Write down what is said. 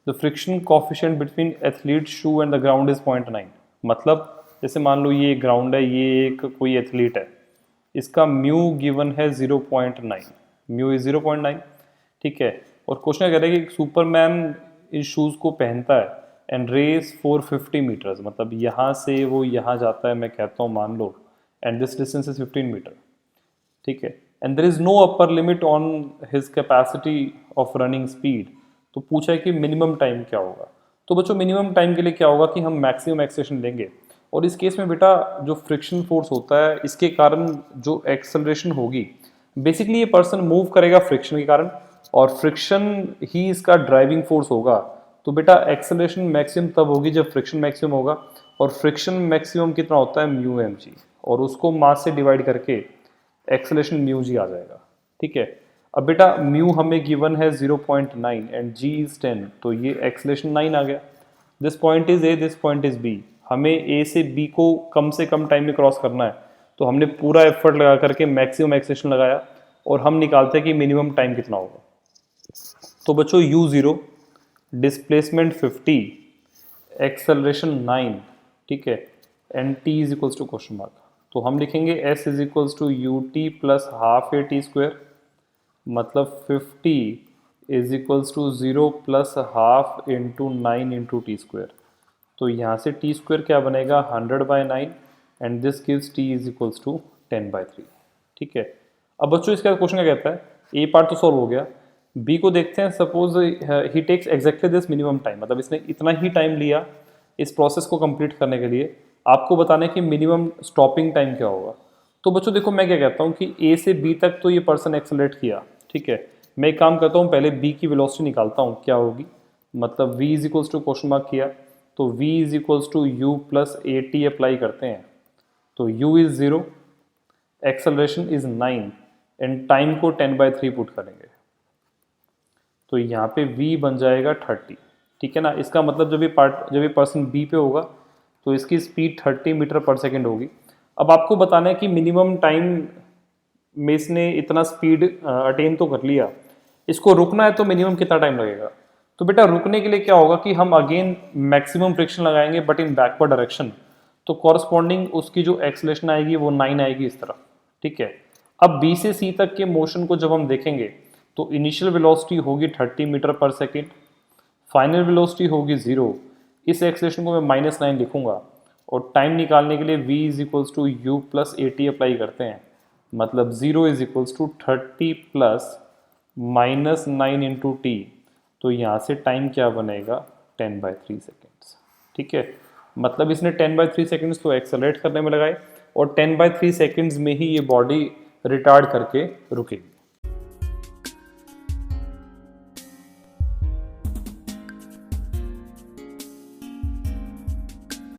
The friction coefficient between athlete shoe and the ground is 0.9। मतलब जैसे मान लो ये ग्राउंड है, ये एक कोई एथलीट है, इसका म्यू गिवन है 0.9, म्यू इज 0.9, ठीक है। और क्वेश्चन कह रहा है कि सुपरमैन इस शूज़ को पहनता है एंड रेस 450 मीटर्स, मतलब यहाँ से वो यहाँ जाता है, मैं कहता हूँ मान लो, and this distance is 15 metre, ठीक है। And there is no upper limit on his capacity of running speed. तो पूछा है कि मिनिमम टाइम क्या होगा। तो बच्चों मिनिमम टाइम के लिए क्या होगा कि हम मैक्सिमम एक्सेलरेशन लेंगे, और इस केस में बेटा जो फ्रिक्शन फोर्स होता है इसके कारण जो एक्सेलरेशन होगी, बेसिकली ये पर्सन मूव करेगा फ्रिक्शन के कारण, और फ्रिक्शन ही इसका ड्राइविंग फोर्स होगा। तो बेटा एक्सेलरेशन मैक्सिमम तब होगी जब फ्रिक्शन मैक्सिमम होगा, और फ्रिक्शन मैक्सिमम कितना होता है, म्यू एम जी, और उसको मास से डिवाइड करके एक्सेलरेशन म्यू जी आ जाएगा, ठीक है। अब बेटा म्यू हमें गिवन है 0.9 एंड जी इज 10, तो ये एक्सेलरेशन 9 आ गया। This point is A, this point is B, हमें ए से बी को कम से कम टाइम में क्रॉस करना है, तो हमने पूरा एफर्ट लगा करके मैक्सिमम एक्सेलरेशन लगाया, और हम निकालते हैं कि मिनिमम टाइम कितना होगा। तो बच्चों u0, डिस्प्लेसमेंट 50, एक्सेलरेशन 9, ठीक है, and t is equals to question mark. तो हम लिखेंगे s is equals to u t plus half a t square, मतलब 50 is equals to 0 plus half into 9 into t square. तो यहाँ से टी स्क्वायर क्या बनेगा, 100/9, and this gives t is equals to 10/3, ठीक है। अब बच्चों इसका क्वेश्चन क्या कहता है, ए पार्ट तो सॉल्व हो गया, बी को देखते हैं। Suppose he takes exactly this minimum time, मतलब इसने इतना ही टाइम लिया इस प्रोसेस को कंप्लीट करने के लिए, आपको बताने कि मिनिमम स्टॉपिंग टाइम क्या होगा। तो बच्चों देखो मैं क्या कहता हूँ कि ए से बी तक तो ये पर्सन एक्सेलरेट किया, ठीक है। मैं एक काम करता हूँ, पहले बी की वेलोसिटी निकालता हूँ क्या होगी, मतलब v is equals to question mark किया, तो v is equals to u plus a t apply करते हैं, तो u is 0, acceleration is 9, and time को 10/3 पुट करेंगे, तो यहाँ पे v बन जाएगा 30, ठीक है ना। इसका मतलब जब ये पर्सन बी पे होगा तो इसकी स्पीड 30 मीटर पर सेकेंड होगी। अब आपको बताना है कि मिनिमम टाइम में इसने इतना स्पीड अटेन तो कर लिया, इसको रुकना है तो मिनिमम कितना टाइम लगेगा। तो बेटा रुकने के लिए क्या होगा कि हम अगेन मैक्सिमम फ्रिक्शन लगाएंगे बट इन बैकवर्ड डायरेक्शन, तो कॉरस्पॉन्डिंग उसकी जो एक्सेलरेशन आएगी वो 9 आएगी इस तरफ, ठीक है। अब बी से सी तक के मोशन को जब हम देखेंगे तो इनिशियल वेलोसिटी होगी 30 मीटर पर सेकेंड, फाइनल वेलोसिटी होगी 0, इस एक्सेलरेशन को मैं -9 लिखूंगा, और टाइम निकालने के लिए v is equals to u plus a t apply करते हैं, मतलब 0 is equals to 30 plus -9 into t, तो यहाँ से टाइम क्या बनेगा 10/3 सेकेंड्स, ठीक है। मतलब इसने 10/3 सेकेंड्स तो एक्सेलरेट करने में लगाए, और 10/3 सेकेंड्स में ही ये बॉडी रिटार्ड करके रुकेगी।